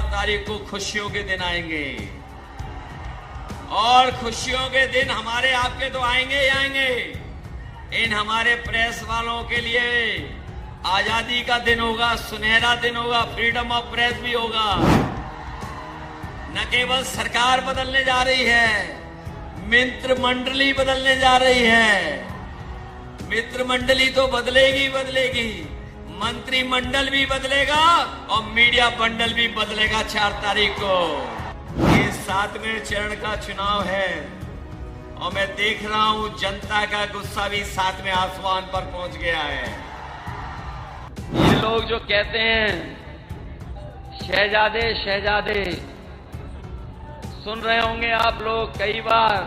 तारीख को खुशियों के दिन आएंगे और खुशियों के दिन हमारे आपके तो आएंगे ही आएंगे। इन हमारे प्रेस वालों के लिए आजादी का दिन होगा, सुनहरा दिन होगा, फ्रीडम ऑफ प्रेस भी होगा। न केवल सरकार बदलने जा रही है, मित्र मंडली बदलने जा रही है। मित्र मंडली तो बदलेगी बदलेगी, मंत्रिमंडल भी बदलेगा और मीडिया बंडल भी बदलेगा 4 तारीख को। ये 7वें चरण का चुनाव है और मैं देख रहा हूं जनता का गुस्सा भी 7वें आसमान पर पहुंच गया है। ये लोग जो कहते हैं शहजादे शहजादे, सुन रहे होंगे आप लोग कई बार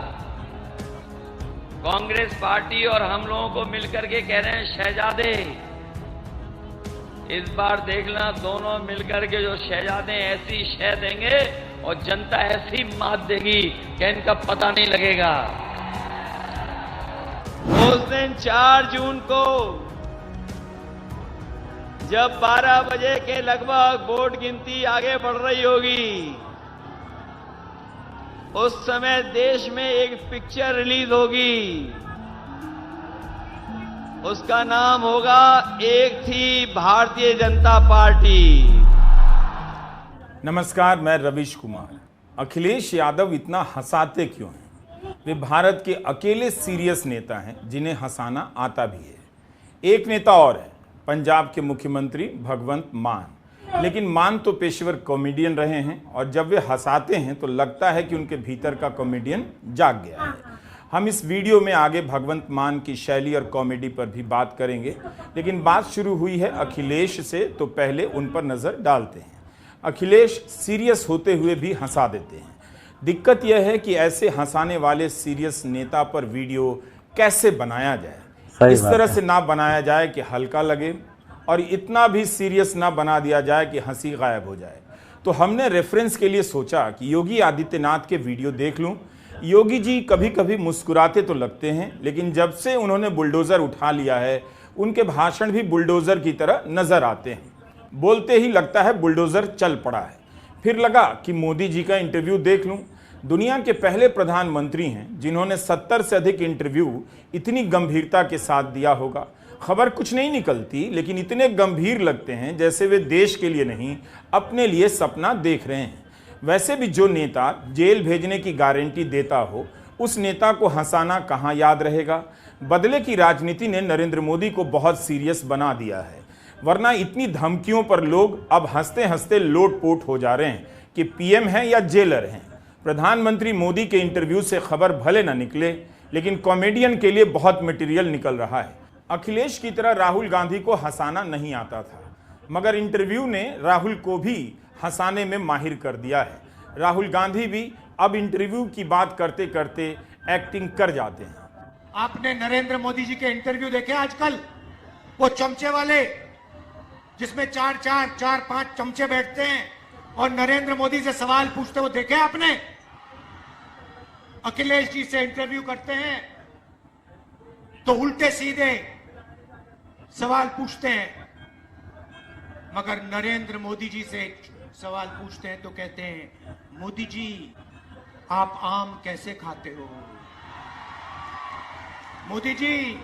कांग्रेस पार्टी और हम लोगों को मिलकर के कह रहे हैं शहजादे। इस बार देखना दोनों मिलकर के जो शहजादे ऐसी शह देंगे और जनता ऐसी मात देगी कि इनका पता नहीं लगेगा। उस दिन 4 जून को जब 12 बजे के लगभग वोट गिनती आगे बढ़ रही होगी, उस समय देश में एक पिक्चर रिलीज होगी। उसका नाम होगा एक थी भारतीय जनता पार्टी। नमस्कार, मैं रविश कुमार। अखिलेश यादव इतना हंसाते क्यों हैं? वे भारत के अकेले सीरियस नेता हैं जिन्हें हंसाना आता भी है। एक नेता और है, पंजाब के मुख्यमंत्री भगवंत मान। लेकिन मान तो पेशेवर कॉमेडियन रहे हैं और जब वे हंसाते हैं तो लगता है कि उनके भीतर का कॉमेडियन जाग गया है। हम इस वीडियो में आगे भगवंत मान की शैली और कॉमेडी पर भी बात करेंगे, लेकिन बात शुरू हुई है अखिलेश से, तो पहले उन पर नजर डालते हैं। अखिलेश सीरियस होते हुए भी हंसा देते हैं। दिक्कत यह है कि ऐसे हंसाने वाले सीरियस नेता पर वीडियो कैसे बनाया जाए। इस तरह से ना बनाया जाए कि हल्का लगे और इतना भी सीरियस ना बना दिया जाए कि हंसी गायब हो जाए। तो हमने रेफरेंस के लिए सोचा कि योगी आदित्यनाथ के वीडियो देख लूं। योगी जी कभी कभी मुस्कुराते तो लगते हैं, लेकिन जब से उन्होंने बुलडोजर उठा लिया है उनके भाषण भी बुलडोजर की तरह नजर आते हैं। बोलते ही लगता है बुलडोजर चल पड़ा है। फिर लगा कि मोदी जी का इंटरव्यू देख लूं। दुनिया के पहले प्रधानमंत्री हैं जिन्होंने 70 से अधिक इंटरव्यू इतनी गंभीरता के साथ दिया होगा। खबर कुछ नहीं निकलती, लेकिन इतने गंभीर लगते हैं जैसे वे देश के लिए नहीं अपने लिए सपना देख रहे हैं। वैसे भी जो नेता जेल भेजने की गारंटी देता हो, उस नेता को हंसाना कहाँ याद रहेगा। बदले की राजनीति ने नरेंद्र मोदी को बहुत सीरियस बना दिया है, वरना इतनी धमकियों पर लोग अब हंसते हंसते लोटपोट हो जा रहे हैं कि पीएम हैं या जेलर हैं। प्रधानमंत्री मोदी के इंटरव्यू से खबर भले न निकले, लेकिन कॉमेडियन के लिए बहुत मटेरियल निकल रहा है। अखिलेश की तरह राहुल गांधी को हंसाना नहीं आता था, मगर इंटरव्यू ने राहुल को भी हंसाने में माहिर कर दिया है। राहुल गांधी भी अब इंटरव्यू की बात करते करते एक्टिंग कर जाते हैं। आपने नरेंद्र मोदी जी के इंटरव्यू देखे आजकल? वो चमचे वाले जिसमें 4-5 चमचे बैठते हैं और नरेंद्र मोदी से सवाल पूछते, वो देखे आपने? अखिलेश जी से इंटरव्यू करते हैं तो उल्टे सीधे सवाल पूछते हैं, मगर नरेंद्र मोदी जी से सवाल पूछते हैं तो कहते हैं, मोदी जी आप आम कैसे खाते हो? मोदी जी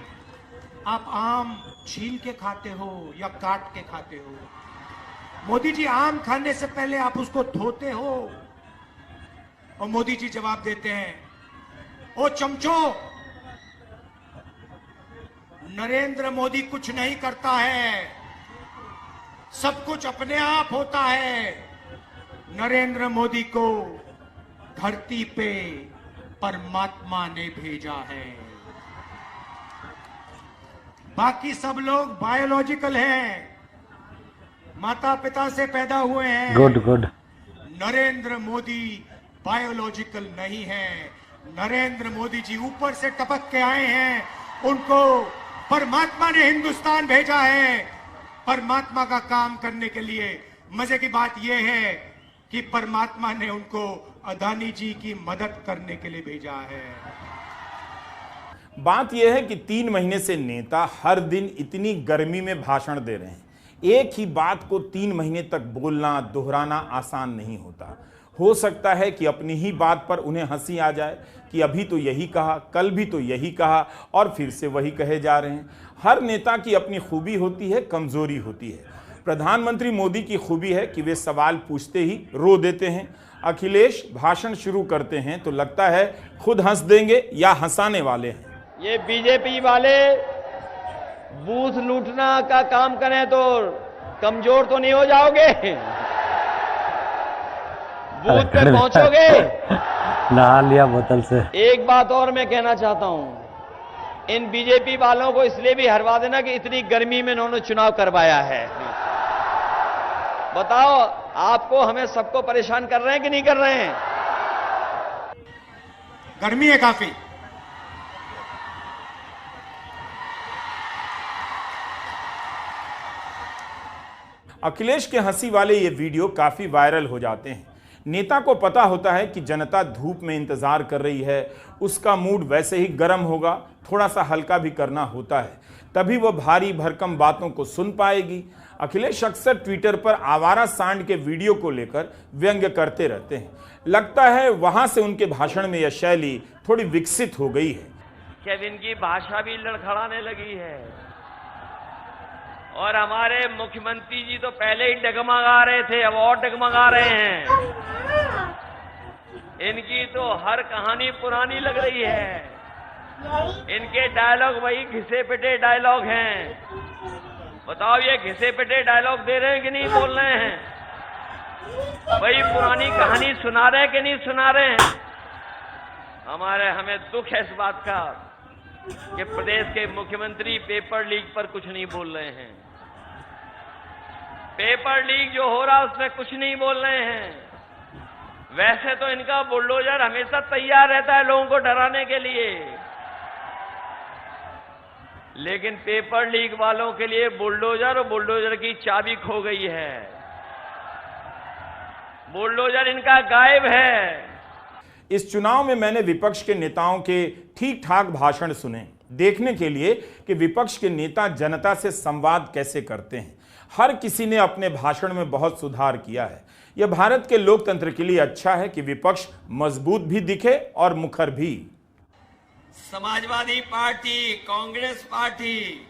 आप आम छील के खाते हो या काट के खाते हो? मोदी जी आम खाने से पहले आप उसको धोते हो? और मोदी जी जवाब देते हैं, ओ चमचो, नरेंद्र मोदी कुछ नहीं करता है, सब कुछ अपने आप होता है। नरेंद्र मोदी को धरती पे परमात्मा ने भेजा है, बाकी सब लोग बायोलॉजिकल हैं, माता पिता से पैदा हुए हैं। गुड। नरेंद्र मोदी बायोलॉजिकल नहीं है। नरेंद्र मोदी जी ऊपर से टपक के आए हैं, उनको परमात्मा ने हिंदुस्तान भेजा है परमात्मा का काम करने के लिए। मजे की बात यह है कि परमात्मा ने उनको अदानी जी की मदद करने के लिए भेजा है। बात यह है कि 3 महीने से नेता हर दिन इतनी गर्मी में भाषण दे रहे हैं, एक ही बात को 3 महीने तक बोलना दोहराना आसान नहीं होता। हो सकता है कि अपनी ही बात पर उन्हें हंसी आ जाए कि अभी तो यही कहा, कल भी तो यही कहा और फिर से वही कहे जा रहे हैं। हर नेता की अपनी खूबी होती है, कमजोरी होती है। प्रधानमंत्री मोदी की खूबी है कि वे सवाल पूछते ही रो देते हैं। अखिलेश भाषण शुरू करते हैं तो लगता है खुद हंस देंगे या हंसाने वाले हैं। ये बीजेपी वाले बूथ लूटना का काम करें तो कमजोर तो नहीं हो जाओगे? बूथ पे पहुंचोगे? नहा लिया बोतल से। एक बात और मैं कहना चाहता हूं, इन बीजेपी वालों को इसलिए भी हरवा देना कि इतनी गर्मी में इन्होंने चुनाव करवाया है। बताओ, आपको हमें सबको परेशान कर रहे हैं कि नहीं कर रहे हैं? गर्मी है काफी। अखिलेश के हंसी वाले ये वीडियो काफी वायरल हो जाते हैं। नेता को पता होता है कि जनता धूप में इंतजार कर रही है, उसका मूड वैसे ही गर्म होगा, थोड़ा सा हल्का भी करना होता है, तभी वह भारी भरकम बातों को सुन पाएगी। अखिलेश अक्सर ट्विटर पर आवारा सांड के वीडियो को लेकर व्यंग्य करते रहते हैं। लगता है वहां से उनके भाषण में यह शैली थोड़ी विकसित हो गई है। क्या इनकी भाषा भी लड़खड़ाने लगी है? और हमारे मुख्यमंत्री जी तो पहले ही डगमगा रहे थे, अब और डगमगा रहे हैं। इनकी तो हर कहानी पुरानी लग रही है। इनके डायलॉग वही घिसे पिटे डायलॉग हैं। बताओ, ये घिसे पिटे डायलॉग दे रहे हैं कि नहीं बोल रहे हैं? वही पुरानी कहानी सुना रहे हैं कि नहीं सुना रहे हैं? हमें दुख है इस बात का कि प्रदेश के मुख्यमंत्री पेपर लीक पर कुछ नहीं बोल रहे हैं। पेपर लीक जो हो रहा है उसमें कुछ नहीं बोल रहे हैं। वैसे तो इनका बुलडोजर हमेशा तैयार रहता है लोगों को डराने के लिए, लेकिन पेपर लीक वालों के लिए बुलडोजर और बुलडोजर की चाबी खो गई है। बुलडोजर इनका गायब है। इस चुनाव में मैंने विपक्ष के नेताओं के ठीक ठाक भाषण सुने, देखने के लिए कि विपक्ष के नेता जनता से संवाद कैसे करते हैं। हर किसी ने अपने भाषण में बहुत सुधार किया है। यह भारत के लोकतंत्र के लिए अच्छा है कि विपक्ष मजबूत भी दिखे और मुखर भी। समाजवादी पार्टी, कांग्रेस पार्टी,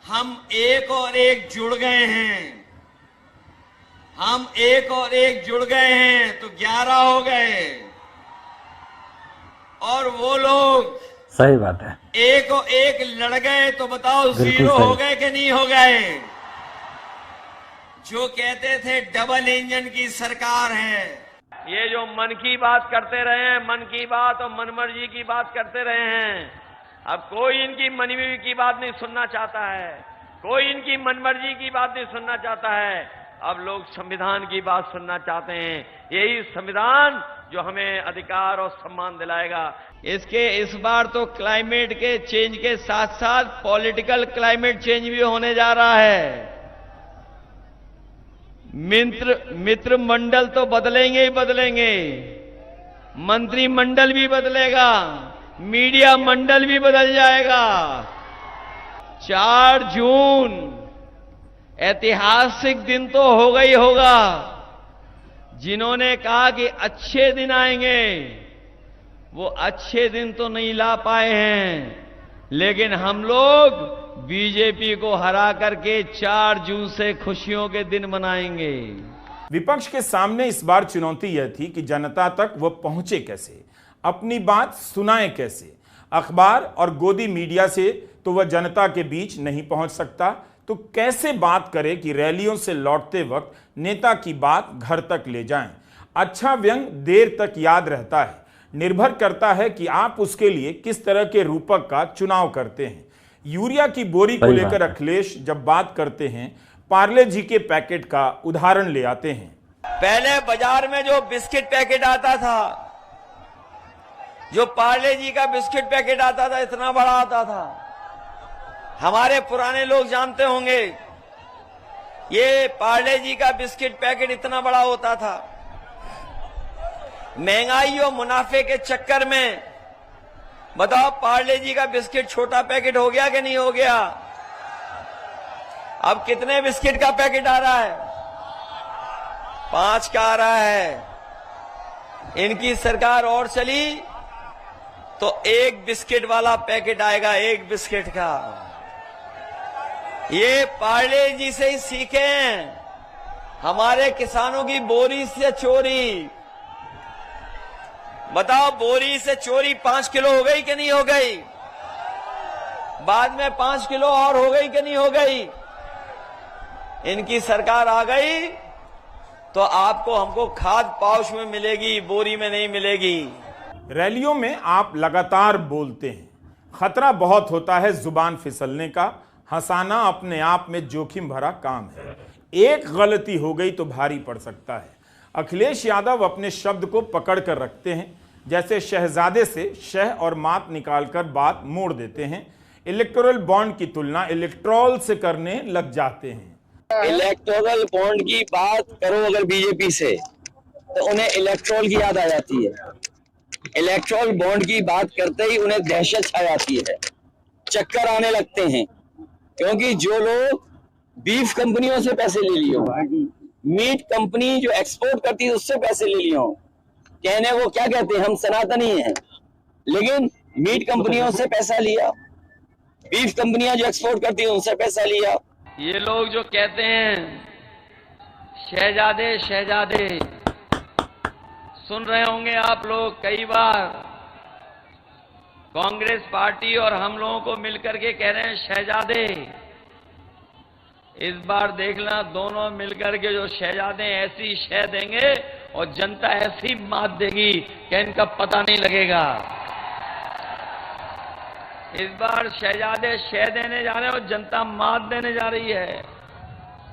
हम एक और एक जुड़ गए हैं। हम एक और एक जुड़ गए हैं तो 11 हो गए। और वो लोग सही बात है, एक और एक लड़ गए तो बताओ 0 हो गए कि नहीं हो गए? जो कहते थे डबल इंजन की सरकार है, ये जो मन की बात करते रहे हैं, मन की बात और मनमर्जी की बात करते रहे हैं, अब कोई इनकी मनमर्जी की बात नहीं सुनना चाहता है, कोई इनकी मनमर्जी की बात नहीं सुनना चाहता है। अब लोग संविधान की बात सुनना चाहते हैं। यही संविधान जो हमें अधिकार और सम्मान दिलाएगा। इस बार तो क्लाइमेट के चेंज के साथ साथ पॉलिटिकल क्लाइमेट चेंज भी होने जा रहा है। मित्र मंडल तो बदलेंगे ही बदलेंगे, मंत्रिमंडल भी बदलेगा, मीडिया मंडल भी बदल जाएगा। 4 जून ऐतिहासिक दिन तो होगा ही होगा। जिन्होंने कहा कि अच्छे दिन आएंगे, वो अच्छे दिन तो नहीं ला पाए हैं, लेकिन हम लोग बीजेपी को हरा करके 4 जून से खुशियों के दिन मनाएंगे। विपक्ष के सामने इस बार चुनौती यह थी कि जनता तक वो पहुंचे कैसे, अपनी बात सुनाए कैसे। अखबार और गोदी मीडिया से तो वह जनता के बीच नहीं पहुंच सकता, तो कैसे बात करे कि रैलियों से लौटते वक्त नेता की बात घर तक ले जाएं। अच्छा व्यंग देर तक याद रहता है, निर्भर करता है कि आप उसके लिए किस तरह के रूपक का चुनाव करते हैं। यूरिया की बोरी को लेकर अखिलेश जब बात करते हैं, पार्ले जी के पैकेट का उदाहरण ले आते हैं। पहले बाजार में जो बिस्किट पैकेट आता था, जो पार्ले जी का बिस्किट पैकेट आता था, इतना बड़ा आता था। हमारे पुराने लोग जानते होंगे, ये पार्ले जी का बिस्किट पैकेट इतना बड़ा होता था। महंगाई और मुनाफे के चक्कर में बताओ पार्ले जी का बिस्किट छोटा पैकेट हो गया कि नहीं हो गया? अब कितने बिस्किट का पैकेट आ रहा है? 5 का आ रहा है। इनकी सरकार और चली तो 1 बिस्किट वाला पैकेट आएगा, 1 बिस्किट का। ये पार्ले जी से ही सीखें, हमारे किसानों की बोरी से चोरी। बताओ, बोरी से चोरी 5 किलो हो गई कि नहीं हो गई? बाद में 5 किलो और हो गई कि नहीं हो गई? इनकी सरकार आ गई तो आपको हमको खाद पाउच में मिलेगी, बोरी में नहीं मिलेगी। रैलियों में आप लगातार बोलते हैं, खतरा बहुत होता है जुबान फिसलने का, हंसाना अपने आप में जोखिम भरा काम है, एक गलती हो गई तो भारी पड़ सकता है। अखिलेश यादव अपने शब्द को पकड़ कर रखते हैं, जैसे शहजादे से शह और मात निकालकर बात मोड़ देते हैं। इलेक्टोरल बॉन्ड की तुलना इलेक्ट्रॉल से करने लग जाते हैं। इलेक्टोरल बॉन्ड की बात करो अगर बीजेपी से तो उन्हें इलेक्ट्रोल की याद आ जाती है। इलेक्ट्रोल बॉन्ड की बात करते ही उन्हें दहशत छा जाती है, चक्कर आने लगते हैं, क्योंकि जो लोग बीफ कंपनियों से पैसे ले लिए हो, मीट कंपनी जो एक्सपोर्ट करती है उससे पैसे ले लिए हो, कहने वो क्या कहते हैं, हम सनातनी हैं, लेकिन मीट कंपनियों से पैसा लिया, बीफ कंपनियां जो एक्सपोर्ट करती है उनसे पैसा लिया। ये लोग जो कहते हैं शहजादे शहजादे, सुन रहे होंगे आप लोग कई बार कांग्रेस पार्टी और हम लोगों को मिलकर के कह रहे हैं शहजादे। इस बार देखना, दोनों मिलकर के जो शहजादे ऐसी शह देंगे और जनता ऐसी मात देगी कि इनका पता नहीं लगेगा। इस बार शहजादे शह देने जा रहे हैं और जनता मात देने जा रही है।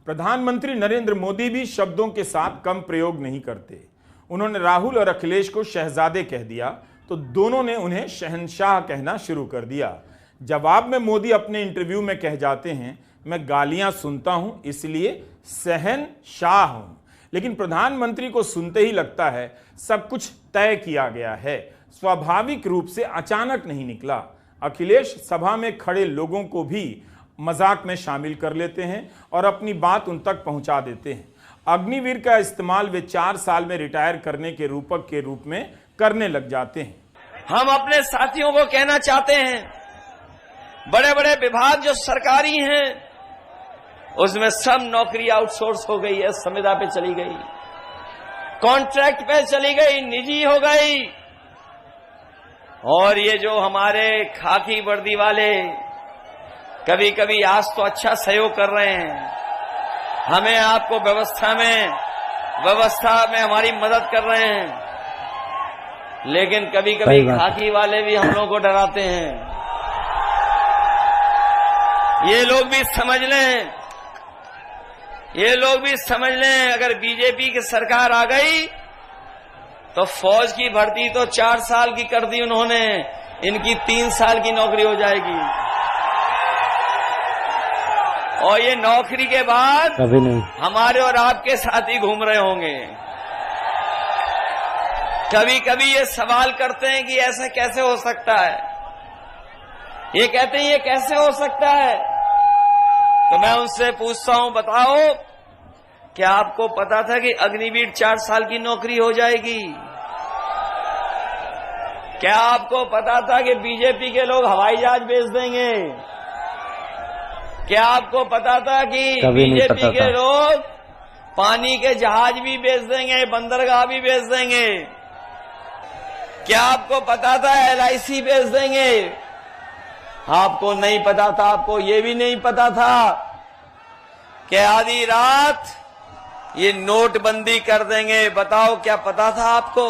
प्रधानमंत्री नरेंद्र मोदी भी शब्दों के साथ कम प्रयोग नहीं करते। उन्होंने राहुल और अखिलेश को शहजादे कह दिया तो दोनों ने उन्हें शहंशाह कहना शुरू कर दिया। जवाब में मोदी अपने इंटरव्यू में कह जाते हैं, मैं गालियां सुनता हूं इसलिए शहंशाह हूं। लेकिन प्रधानमंत्री को सुनते ही लगता है सब कुछ तय किया गया है, स्वाभाविक रूप से अचानक नहीं निकला। अखिलेश सभा में खड़े लोगों को भी मजाक में शामिल कर लेते हैं और अपनी बात उन तक पहुंचा देते हैं। अग्निवीर का इस्तेमाल वे 4 साल में रिटायर करने के रूपक के रूप में करने लग जाते हैं। हम अपने साथियों को कहना चाहते हैं, बड़े बड़े विभाग जो सरकारी हैं उसमें सब नौकरी आउटसोर्स हो गई है, संविदा पे चली गई, कॉन्ट्रैक्ट पे चली गई, निजी हो गई। और ये जो हमारे खाकी वर्दी वाले कभी कभी आज तो अच्छा सहयोग कर रहे हैं, हमें आपको व्यवस्था में हमारी मदद कर रहे हैं, लेकिन कभी कभी खाकी वाले भी हम लोगों को डराते हैं। ये लोग भी समझ लें, अगर बीजेपी की सरकार आ गई तो फौज की भर्ती तो 4 साल की कर दी उन्होंने, इनकी 3 साल की नौकरी हो जाएगी। और ये नौकरी के बाद कभी नहीं हमारे और आपके साथ ही घूम रहे होंगे। कभी कभी ये सवाल करते हैं कि ऐसे कैसे हो सकता है, ये कहते हैं ये कैसे हो सकता है, तो मैं उनसे पूछता हूं, बताओ क्या आपको पता था कि अग्निवीर 4 साल की नौकरी हो जाएगी? क्या आपको पता था कि बीजेपी के लोग हवाई जहाज बेच देंगे? क्या आपको पता था कि बीजेपी के लोग पानी के जहाज भी बेच देंगे, बंदरगाह भी बेच देंगे? क्या आपको पता था LIC बेच देंगे? आपको नहीं पता था, आपको ये भी नहीं पता था कि आधी रात ये नोटबंदी कर देंगे। बताओ क्या पता था आपको?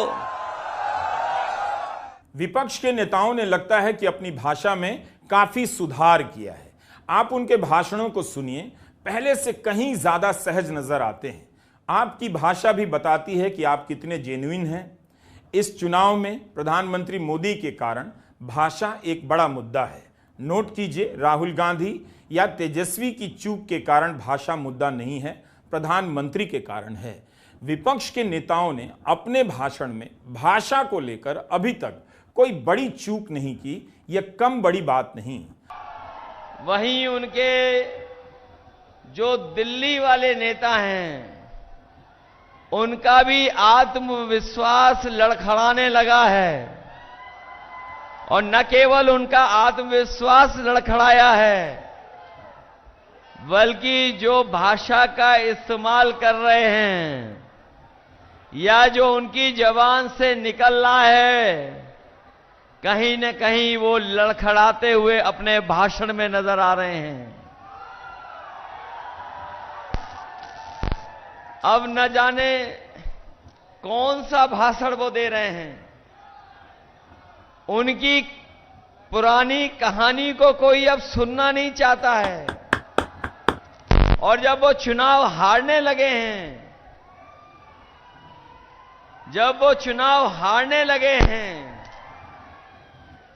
विपक्ष के नेताओं ने लगता है कि अपनी भाषा में काफी सुधार किया है। आप उनके भाषणों को सुनिए, पहले से कहीं ज्यादा सहज नजर आते हैं। आपकी भाषा भी बताती है कि आप कितने जेन्युइन हैं। इस चुनाव में प्रधानमंत्री मोदी के कारण भाषा एक बड़ा मुद्दा है। नोट कीजिए, राहुल गांधी या तेजस्वी की चूक के कारण भाषा मुद्दा नहीं है, प्रधानमंत्री के कारण है। विपक्ष के नेताओं ने अपने भाषण में भाषा को लेकर अभी तक कोई बड़ी चूक नहीं की, यह कम बड़ी बात नहीं। वहीं उनके जो दिल्ली वाले नेता हैं, उनका भी आत्मविश्वास लड़खड़ाने लगा है। और न केवल उनका आत्मविश्वास लड़खड़ाया है, बल्कि जो भाषा का इस्तेमाल कर रहे हैं या जो उनकी जबान से निकल रहा है, कहीं न कहीं वो लड़खड़ाते हुए अपने भाषण में नजर आ रहे हैं। अब न जाने कौन सा भाषण वो दे रहे हैं। उनकी पुरानी कहानी को कोई अब सुनना नहीं चाहता है। और जब वो चुनाव हारने लगे हैं,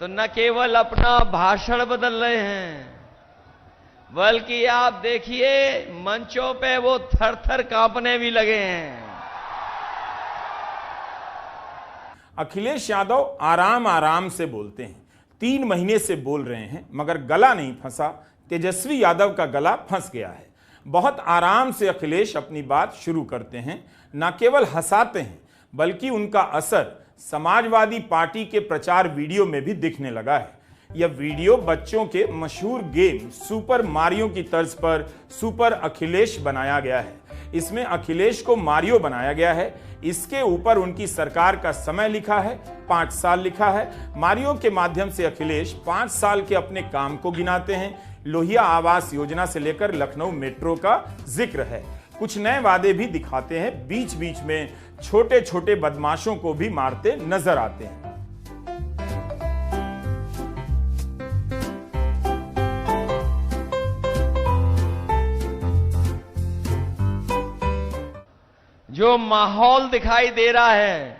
तो न केवल अपना भाषण बदल रहे हैं, बल्कि आप देखिए मंचों पे वो थर-थर कांपने भी लगे हैं। अखिलेश यादव आराम आराम से बोलते हैं, 3 महीने से बोल रहे हैं, मगर गला नहीं फंसा। तेजस्वी यादव का गला फंस गया है। बहुत आराम से अखिलेश अपनी बात शुरू करते हैं, न केवल हंसाते हैं, बल्कि उनका असर समाजवादी पार्टी के प्रचार वीडियो में भी दिखने लगा है। यह वीडियो बच्चों के मशहूर गेम सुपर मारियो की तर्ज पर सुपर अखिलेश बनाया गया है। इसमें अखिलेश को मारियो बनाया गया है। इसके ऊपर उनकी सरकार का समय लिखा है, 5 साल लिखा है। मारियो के माध्यम से अखिलेश 5 साल के अपने काम को गिनाते हैं। लोहिया आवास योजना से लेकर लखनऊ मेट्रो का जिक्र है। कुछ नए वादे भी दिखाते हैं। बीच बीच में छोटे छोटे बदमाशों को भी मारते नजर आते हैं। जो माहौल दिखाई दे रहा है,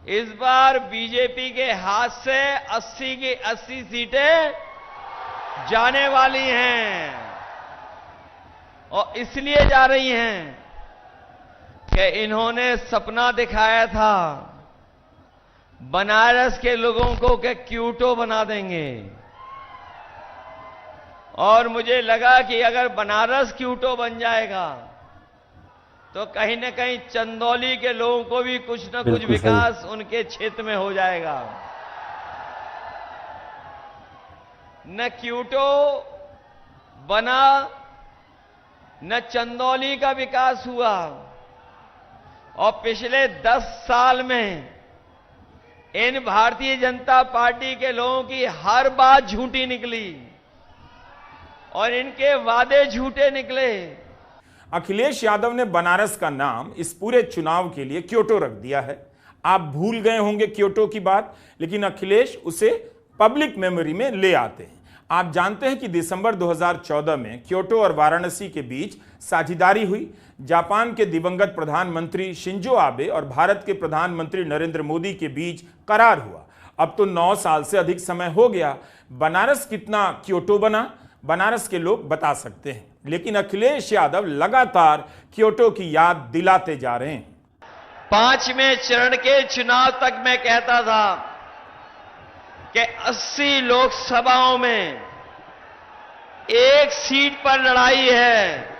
इस बार बीजेपी के हाथ से 80 की 80 सीटें जाने वाली हैं। और इसलिए जा रही हैं कि इन्होंने सपना दिखाया था बनारस के लोगों को कि क्यूटो बना देंगे। और मुझे लगा कि अगर बनारस क्यूटो बन जाएगा तो कहीं न कहीं चंदौली के लोगों को भी कुछ न कुछ विकास उनके क्षेत्र में हो जाएगा। न क्यूटो बना, न चंदौली का विकास हुआ। और पिछले 10 साल में इन भारतीय जनता पार्टी के लोगों की हर बात झूठी निकली और इनके वादे झूठे निकले। अखिलेश यादव ने बनारस का नाम इस पूरे चुनाव के लिए क्योटो रख दिया है। आप भूल गए होंगे क्योटो की बात, लेकिन अखिलेश उसे पब्लिक मेमोरी में ले आते हैं। आप जानते हैं कि दिसंबर 2014 में क्योटो और वाराणसी के बीच साझेदारी हुई। जापान के दिवंगत प्रधानमंत्री शिंजो आबे और भारत के प्रधानमंत्री नरेंद्र मोदी के बीच करार हुआ। अब तो 9 साल से अधिक समय हो गया। बनारस कितना क्योटो बना, बनारस के लोग बता सकते हैं, लेकिन अखिलेश यादव लगातार क्योटो की याद दिलाते जा रहे हैं। 5वें चरण के चुनाव तक मैं कहता था कि 80 लोकसभाओं में 1 सीट पर लड़ाई है,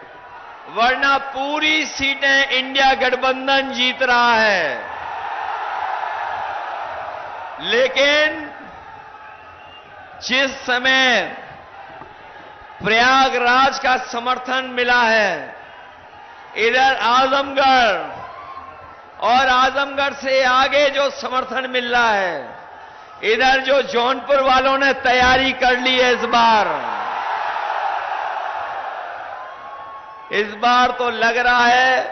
वरना पूरी सीटें इंडिया गठबंधन जीत रहा है। लेकिन जिस समय प्रयागराज का समर्थन मिला है, इधर आजमगढ़ और आजमगढ़ से आगे जो समर्थन मिल रहा है, इधर जो जौनपुर वालों ने तैयारी कर ली है इस बार तो लग रहा है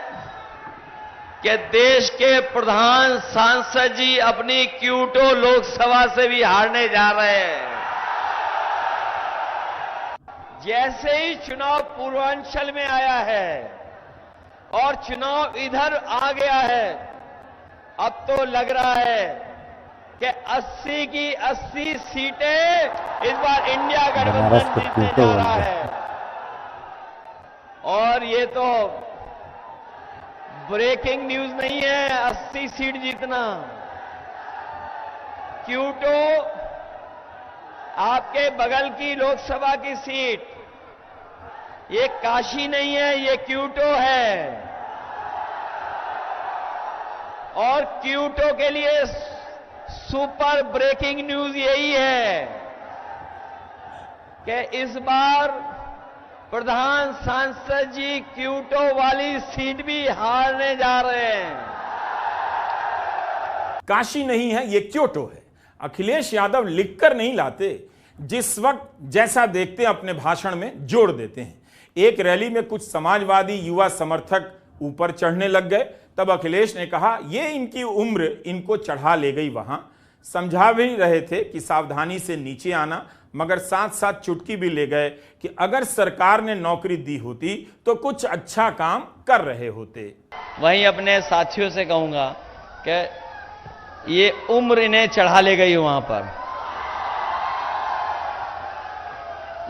कि देश के प्रधान सांसद जी अपनी क्यूटो लोकसभा से भी हारने जा रहे हैं। जैसे ही चुनाव पूर्वांचल में आया है और चुनाव इधर आ गया है, अब तो लग रहा है कि 80 की 80 सीटें इस बार इंडिया गठबंधन जीतने जा रहा है। और ये तो ब्रेकिंग न्यूज नहीं है 80 सीट जीतना। क्यूटो आपके बगल की लोकसभा की सीट, ये काशी नहीं है, ये क्यूटो है। और क्यूटो के लिए सुपर ब्रेकिंग न्यूज यही है कि इस बार प्रधान सांसद जी क्यूटो वाली सीट भी हारने जा रहे हैं। काशी नहीं है, ये क्योटो है। अखिलेश यादव लिखकर नहीं लाते, जिस वक्त जैसा देखते अपने भाषण में जोड़ देते हैं। एक रैली में कुछ समाजवादी युवा समर्थक ऊपर चढ़ने लग गए, तब अखिलेश ने कहा ये इनकी उम्र इनको चढ़ा ले गई। वहां समझा भी रहे थे कि सावधानी से नीचे आना, मगर साथ साथ चुटकी भी ले गए कि अगर सरकार ने नौकरी दी होती तो कुछ अच्छा काम कर रहे होते। वहीं अपने साथियों से कहूंगा कि ये उम्र इन्हें चढ़ा ले गई वहां पर।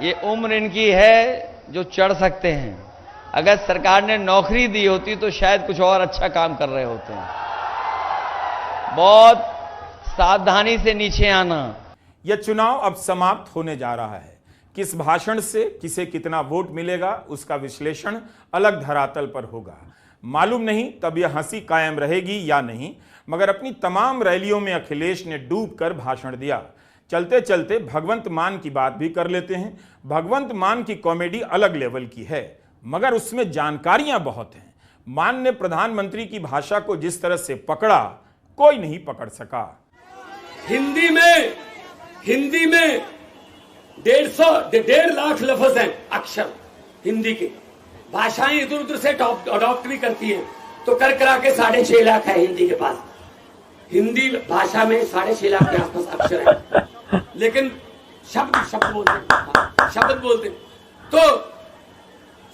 ये उम्र इनकी है जो चढ़ सकते हैं। अगर सरकार ने नौकरी दी होती तो शायद कुछ और अच्छा काम कर रहे होते हैं। बहुत सावधानी से नीचे आना। यह चुनाव अब समाप्त होने जा रहा है। किस भाषण से किसे कितना वोट मिलेगा उसका विश्लेषण अलग धरातल पर होगा। मालूम नहीं तब यह हंसी कायम रहेगी या नहीं, मगर अपनी तमाम रैलियों में अखिलेश ने डूब कर भाषण दिया। चलते चलते भगवंत मान की बात भी कर लेते हैं। भगवंत मान की कॉमेडी अलग लेवल की है, मगर उसमें जानकारियां बहुत हैं। मान ने प्रधानमंत्री की भाषा को जिस तरह से पकड़ा, कोई नहीं पकड़ सका। हिंदी में 1.5 लाख लफ्ज हैं, अक्षर हिंदी के। भाषाएं इधर उधर से अडॉप्ट भी करती हैं, तो कर करा के 6.5 लाख है हिंदी के पास। हिंदी भाषा में 6.5 लाख के आसपास अक्षर है, लेकिन शब्द बोलते तो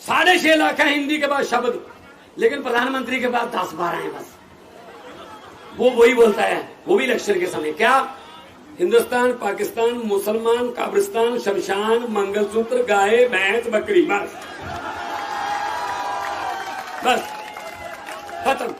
6.5 लाख है हिंदी के पास शब्द, लेकिन प्रधानमंत्री के पास 10-12 है बस। वो वही बोलता है, वो भी इलेक्शन के समय। क्या? हिंदुस्तान, पाकिस्तान, मुसलमान, काब्रिस्तान, शमशान, मंगलसूत्र, गाय, भैंस, बकरी, बस खत्म।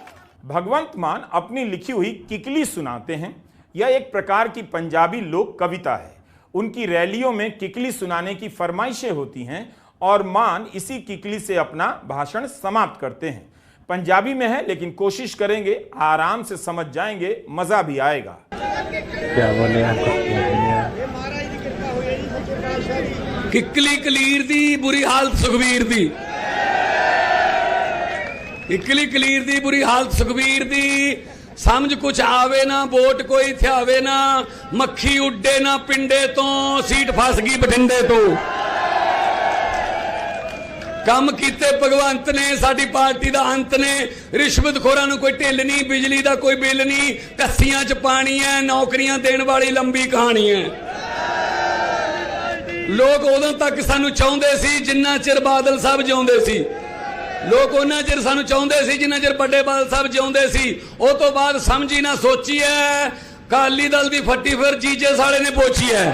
भगवंत मान अपनी लिखी हुई किकली सुनाते हैं। यह एक प्रकार की पंजाबी लोक कविता है। उनकी रैलियों में किकली सुनाने की फरमाइशें होती हैं और मान इसी किकली से अपना भाषण समाप्त करते हैं। पंजाबी में है, लेकिन कोशिश करेंगे, आराम से समझ जाएंगे, मजा भी आएगा। क्या बोले किकली कलीर दी बुरी हालत सुखबीर दी, किकली कलीर दी बुरी हालत सुखबीर दी। समझ कुछ आवे ना, वोट कोई थ्यावे ना, मक्खी उड्डे ना पिंडे तो, सीट फस गई बठिंडे तो। कम कीते भगवंत ने, साडी पार्टी दा अंत ने। रिश्वतखोरां नूं कोई ढिल नहीं, बिजली दा कोई बिल नहीं, कस्सियां च पानी है, नौकरियां देण वाली लंबी कहानी है। लोग उदों तक सानू चाहुंदे सी जिन्ना चिर बादल साहब जिउंदे सी। लोग उन्ना चिर सानू चाहुंदे सी जिन्ना चिर बड़े बादल साहब जिउंदे सी। उस तो बाद समझी ना सोची है, अकाली दल दी फट्टी फिर जीजे साले ने पोछी है।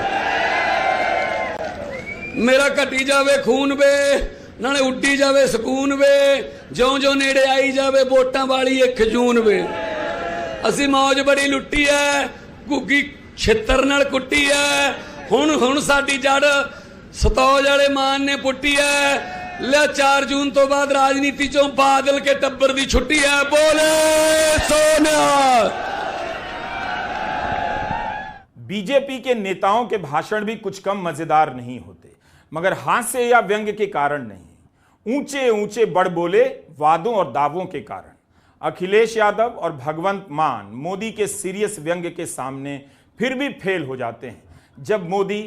मेरा घटी जावे खून वे, नाले उड्डी जावे सकून वे, ज्यों ज्यों नेड़े आई जावे वोटां वाली 1 जून वे। असी मौज बड़ी लुट्टी है, घुग्गी छित्तर नाल कुट्टी है। हुण साडी जड़ सतौज वाले मान ने पुट्टी है। ले 4 जून तो बाद राजनीति चों बादल के टब्बर दी छुट्टी है। बोले सोनिया। बीजेपी के नेताओं के भाषण भी कुछ कम मजेदार नहीं होते, मगर हास्य या व्यंग के कारण नहीं, ऊंचे ऊंचे बड़ बोले वादों और दावों के कारण। अखिलेश यादव और भगवंत मान मोदी के सीरियस व्यंग के सामने फिर भी फेल हो जाते हैं। जब मोदी